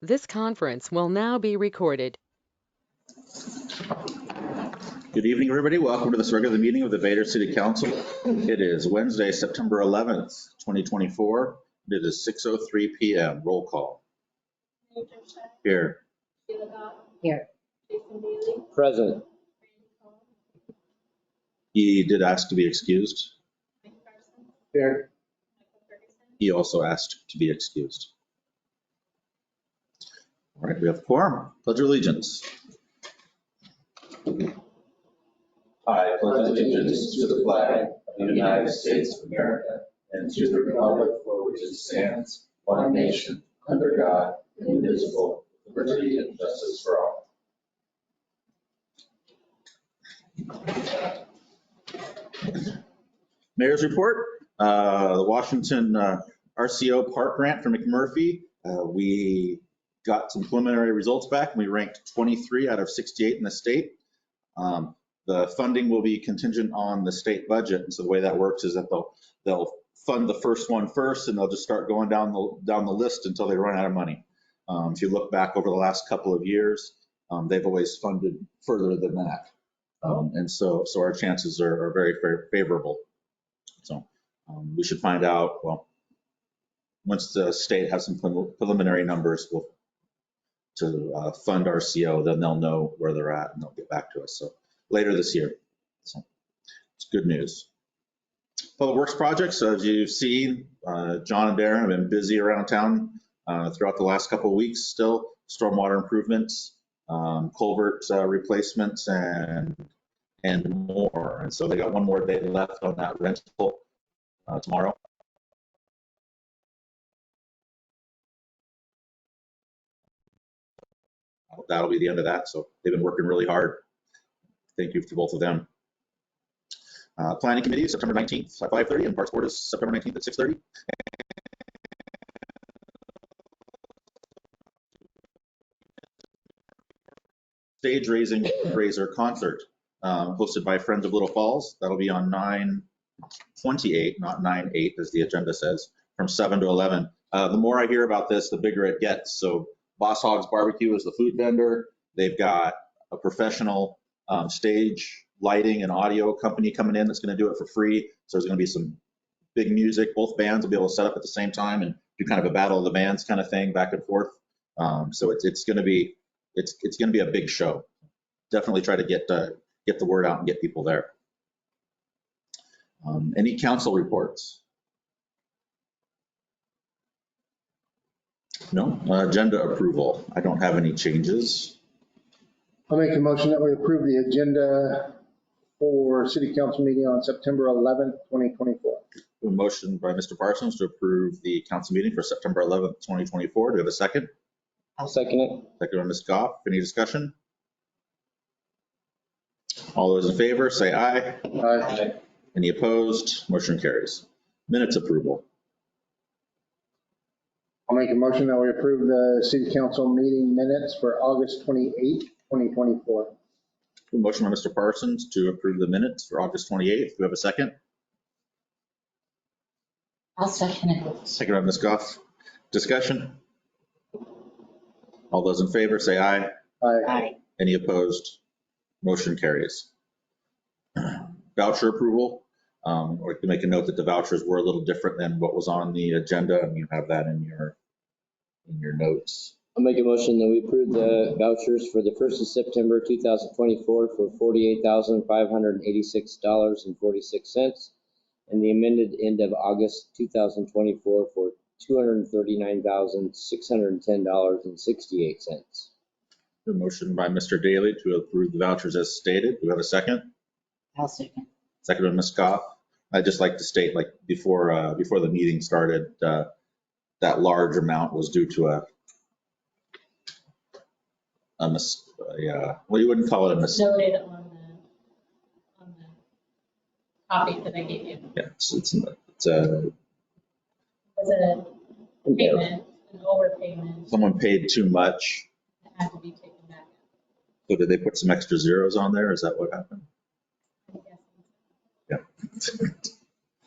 This conference will now be recorded. Good evening, everybody. Welcome to this regular meeting of the Vader City Council. It is Wednesday, September 11th, 2024. It is 6:03 p.m. Roll call. Here. Here. Present. He did ask to be excused. Here. He also asked to be excused. All right, we have quorum. Pledge allegiance. I pledge allegiance to the flag of the United States of America and to the republic for which it stands, one nation, under God, indivisible, with liberty and justice for all. Mayor's report. The Washington RCO Park Grant for McMurphy. We got some preliminary results back and we ranked 23 out of 68 in the state. The funding will be contingent on the state budget. And so the way that works is that they'll fund the first one first and they'll just start going down the list until they run out of money. If you look back over the last couple of years, they've always funded further than that. And so our chances are very, very favorable. So we should find out, well, once the state has some preliminary numbers to fund RCO, then they'll know where they're at and they'll get back to us. So later this year. So it's good news. Public Works projects, as you've seen, John and Darren have been busy around town throughout the last couple of weeks still. Stormwater improvements, culvert replacements, and more. And so they got one more day left on that rental tomorrow. That'll be the end of that. So they've been working really hard. Thank you to both of them. Planning Committee, September 19th at 5:30, and Parks Board is September 19th at 6:30. Stage raiser concert hosted by Friends of Little Falls. That'll be on 9/28, not 9/8 as the agenda says, from 7 to 11. The more I hear about this, the bigger it gets. So Boss Hogs Barbecue is the food vendor. They've got a professional stage lighting and audio company coming in that's going to do it for free. So there's going to be some big music. Both bands will be able to set up at the same time and do kind of a battle of the bands kind of thing back and forth. So it's going to be a big show. Definitely try to get the word out and get people there. Any council reports? No. Agenda approval. I don't have any changes. I'll make a motion that we approve the agenda for City Council meeting on September 11th, 2024. A motion by Mr. Parsons to approve the council meeting for September 11th, 2024. Do we have a second? I'll second it. Second by Ms. Goff. Any discussion? All those in favor say aye. Aye. Any opposed? Motion carries. Minutes approval. I'll make a motion that we approve the City Council meeting minutes for August 28th, 2024. A motion by Mr. Parsons to approve the minutes for August 28th. Do we have a second? I'll second it. Second by Ms. Goff. Discussion? All those in favor say aye. Aye. Any opposed? Motion carries. Voucher approval. I'd like to make a note that the vouchers were a little different than what was on the agenda, and you have that in your notes. I'll make a motion that we approve the vouchers for the 1st of September 2024 for $48,586.46, and the amended end of August 2024 for $239,610.68. A motion by Mr. Daly to approve the vouchers as stated. Do we have a second? I'll second. Second by Ms. Goff. I'd just like to state, like before the meeting started, that large amount was due to well, you wouldn't call it a mistake. Noted on the copy that I gave you. Yeah, it's a Was it a payment, an overpayment someone paid too much. that had to be taken back? So did they put some extra zeros on there? Is that what happened? I'm guessing. Yeah.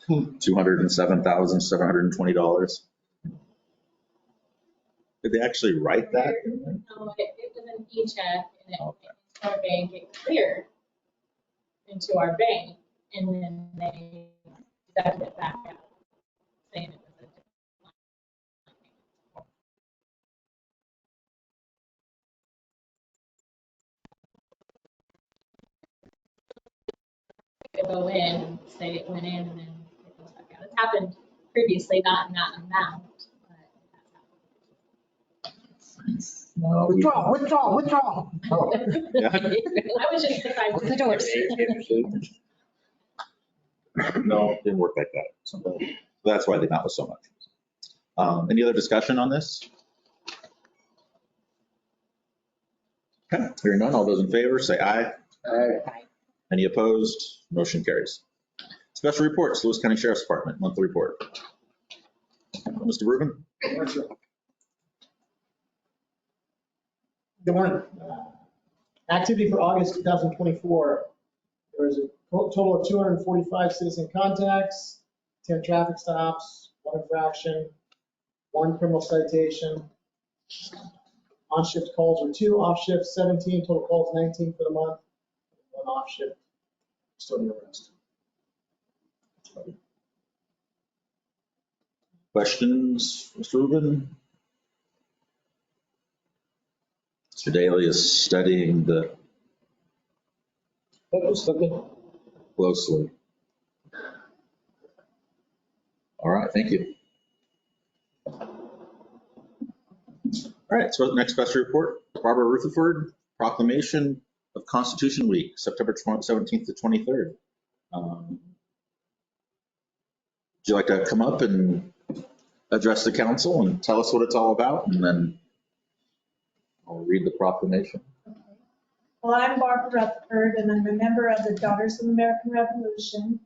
$207,720. Did they actually write that? No, it was an e-check and it Okay. went into our bank, it cleared into our bank, and then they deducted it back out, saying it was a different line. It'll go in and say it went in and then it goes back out. It's happened previously, not in that amount, but it has happened. No, we- Withdraw. Yeah. I was just surprised. Open the doors. No, it didn't work like that. So that's why they not with so much. Any other discussion on this? Okay, hearing none, all those in favor say aye. Any opposed? Motion carries. Special reports, Lewis County Sheriff's Department, monthly report. Mr. Rubin? Good morning. Activity for August 2024. There was a total of 245 citizen contacts, 10 traffic stops, 1 infraction, 1 criminal citation. On-shift calls were 2, off-shift 17, total calls 19 for the month, 1 off-shift custodial arrest. Questions, Mr. Rubin? Mr. Daly is studying the Just looking. closely. All right, thank you. All right, so next special report, Barbara Rutherford, proclamation of Constitution Week, September 17th to 23rd. Would you like to come up and address the council and tell us what it's all about? And then I'll read the proclamation. Well, I'm Barbara Rutherford, and I'm a member of the Daughters of the American Revolution.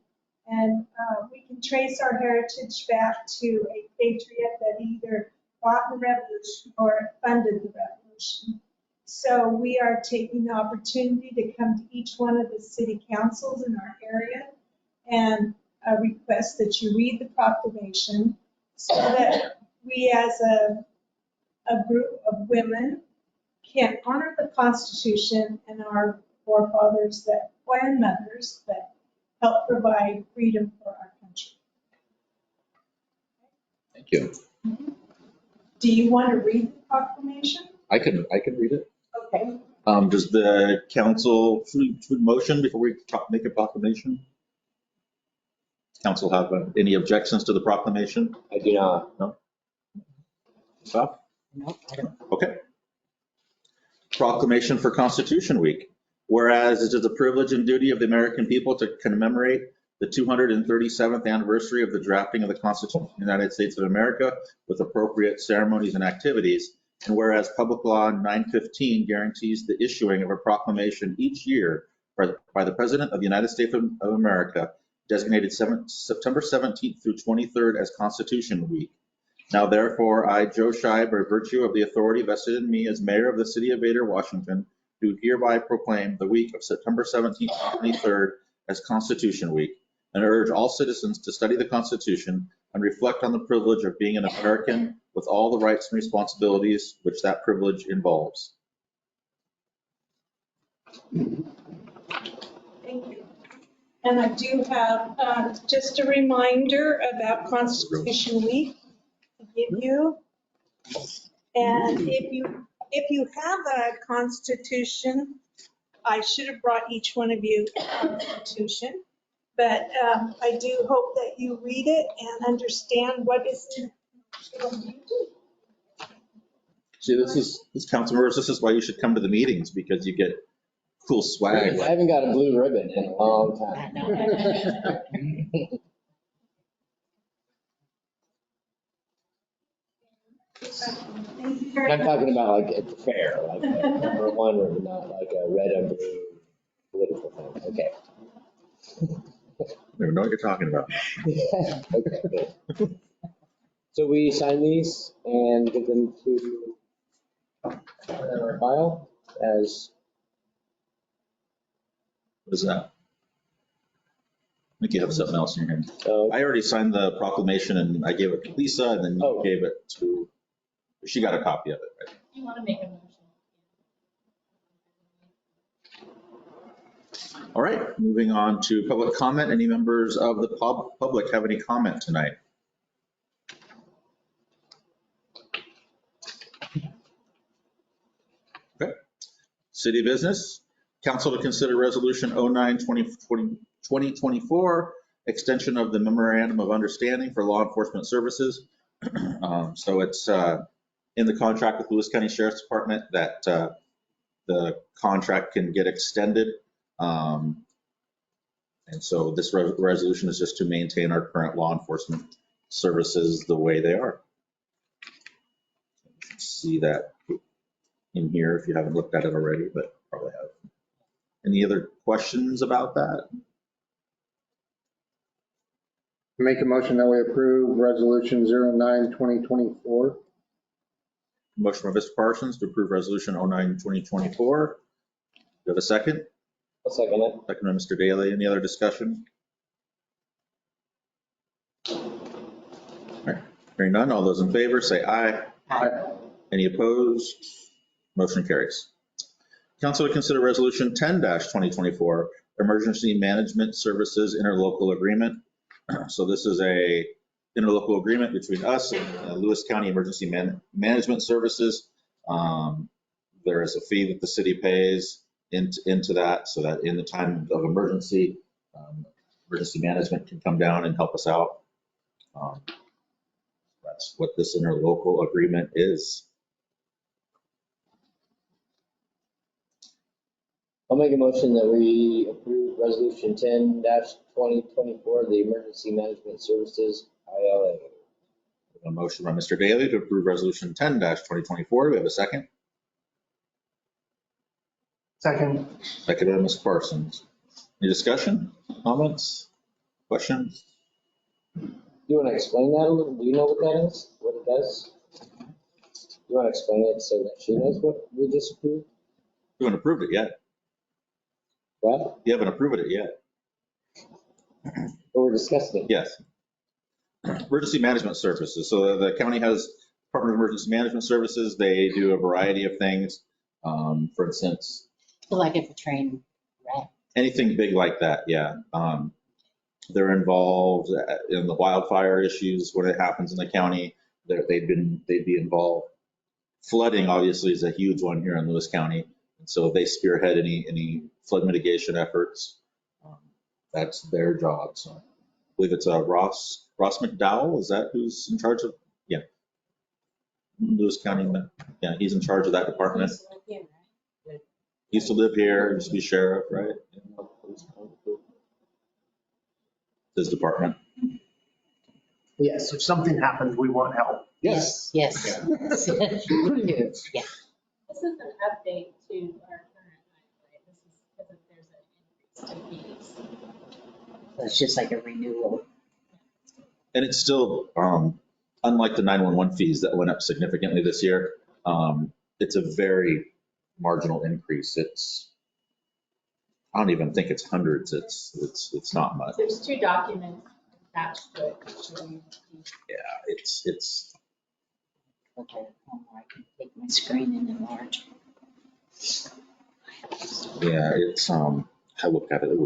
And we can trace our heritage back to a patriot that either fought the revolution or funded the revolution. So we are taking the opportunity to come to each one of the city councils in our area and request that you read the proclamation so that we as a group of women can honor the Constitution and our forefathers that, and mothers that help provide freedom for our country. Thank you. Do you want to read the proclamation? I can read it. Okay. Does the council, should motion before we make a proclamation? Council have any objections to the proclamation? I do not. No? Stop? No, I don't. Okay. Proclamation for Constitution Week. Whereas it is the privilege and duty of the American people to commemorate the 237th anniversary of the drafting of the Constitution of the United States of America with appropriate ceremonies and activities. And whereas Public Law 915 guarantees the issuing of a proclamation each year by the President of the United States of America, designated September 17th through 23rd as Constitution Week. Now therefore, I, Joe Scheib, by virtue of the authority vested in me as mayor of the city of Vader, Washington, do hereby proclaim the week of September 17th to 23rd as Constitution Week, and urge all citizens to study the Constitution and reflect on the privilege of being an American with all the rights and responsibilities which that privilege involves. Thank you. And I do have just a reminder about Constitution Week to give you. And if you have a constitution, I should have brought each one of you a constitution. But I do hope that you read it and understand what is in it. See, this council members, this is why you should come to the meetings, because you get cool swag. I haven't got a blue ribbon in a long I time. know. Thank you very I'm much. talking about like at the fair, like number 1 ribbon, not like a red and blue political thing. Okay. I don't even know what you're talking about. Okay, good. So we sign these and give them to our file as, What is that? I think you have something else in your hand. uh, I already signed the proclamation and I gave it to Lisa, and then you Oh. gave it to She got a copy of it, right? You want to make a motion? All right, moving on to public comment. Any members of the public have any comment tonight? Okay. City business. Council to consider resolution 09/2024, extension of the memorandum of understanding for law enforcement services. So it's in the contract with Lewis County Sheriff's Department that the contract can get extended. And so this resolution is just to maintain our current law enforcement services the way they are. See that in here if you haven't looked at it already, but probably have. Any other questions about that? Make a motion that we approve resolution 09/2024. Motion by Mr. Parsons to approve resolution 09/2024. Do you have a second? I'll second it. Second by Mr. Daly. Any other discussion? All right. Hearing none, all those in favor say aye. Aye. Any opposed? Motion carries. Council to consider resolution 10/2024, emergency management services interlocal agreement. So this is a interlocal agreement between us and Lewis County Emergency Management Services. There is a fee that the city pays into that, so that in the time of emergency, emergency management can come down and help us out. That's what this interlocal agreement is. I'll make a motion that we approve resolution 10/2024, the Emergency Management Services ILA. A motion by Mr. Daly to approve resolution 10/2024. Do we have a second? Second. Second by Ms. Parsons. Any discussion, comments, questions? Do you want to explain that a little? Do you know what that is? What it does? You want to explain it so that she knows what we just approved? You haven't approved it yet. What? You haven't approved it yet. But we're discussing it. Yes. Emergency management services. So the county has Department of Emergency Management Services. They do a variety of things. For instance, Like if a train wrecked. anything big like that, yeah. They're involved in the wildfire issues when it happens in the county. They'd be involved. Flooding obviously is a huge one here in Lewis County, and so they spearhead any flood mitigation efforts. That's their job. So I believe it's Ross McDowell. Is that who's in charge of? Yeah, Lewis County. Yeah, he's in charge of that department. He used to live here. Used to be sheriff, right? His department. Yes, if something happens, we want help. Yes. Yes. Yeah. This is an update to our current highway. This is because there's an increase to fees. So it's just like a renewal. And it's still, unlike the 911 fees that went up significantly this year, it's a very marginal increase. I don't even think it's hundreds. It's not much. There's two documents attached to it. Yeah, it's. Okay, I can take my screen and enlarge. Yeah, I looked at it. It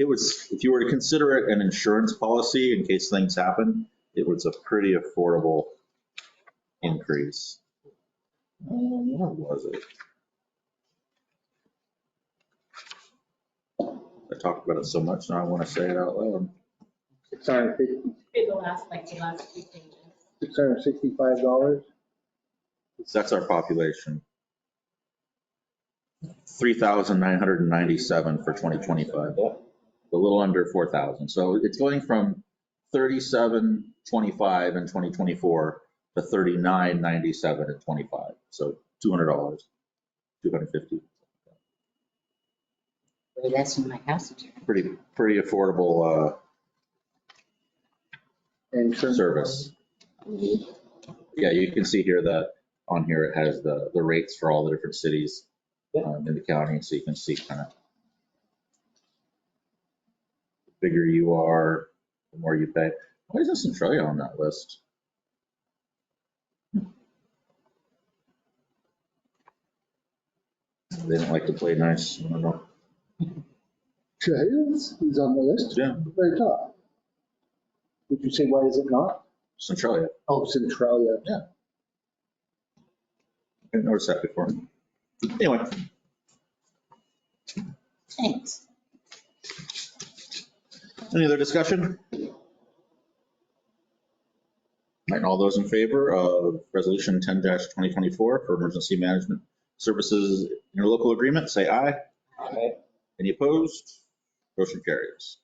was, if you were to consider it an insurance policy in case things happen, it was a pretty affordable increase. What was it? I talked about it so much now I want to say it out loud. $650, The last two pages. $665. That's our population. 3,997 for 2025. Yeah. A little under 4,000. So it's going from 37.25 in 2024 to 39.97 in 25. So $200, 250. Way less than my house insurance. Pretty affordable Insurance. service. Yeah, you can see here that on here it has the rates for all the different cities in the county, so you can see kind of the bigger you are, the more you pay. Why does this Centralia on that list? They don't like to play nice. I don't know. Trails is on the list. Yeah, Very top. Did you say why is it not? Centralia. Oh, Centralia. I didn't notice that before. Anyway, Thanks. any other discussion? Right, all those in favor of resolution 10-2024 for emergency management services interlocal agreement, say aye. Aye. Any opposed? Motion carries.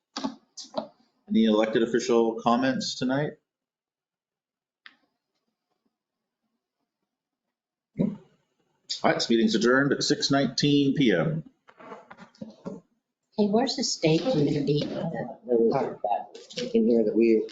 Any elected official comments tonight? All right, this meeting's adjourned at 6:19 PM. Hey, where's the state going to be? There was that. You can hear that we all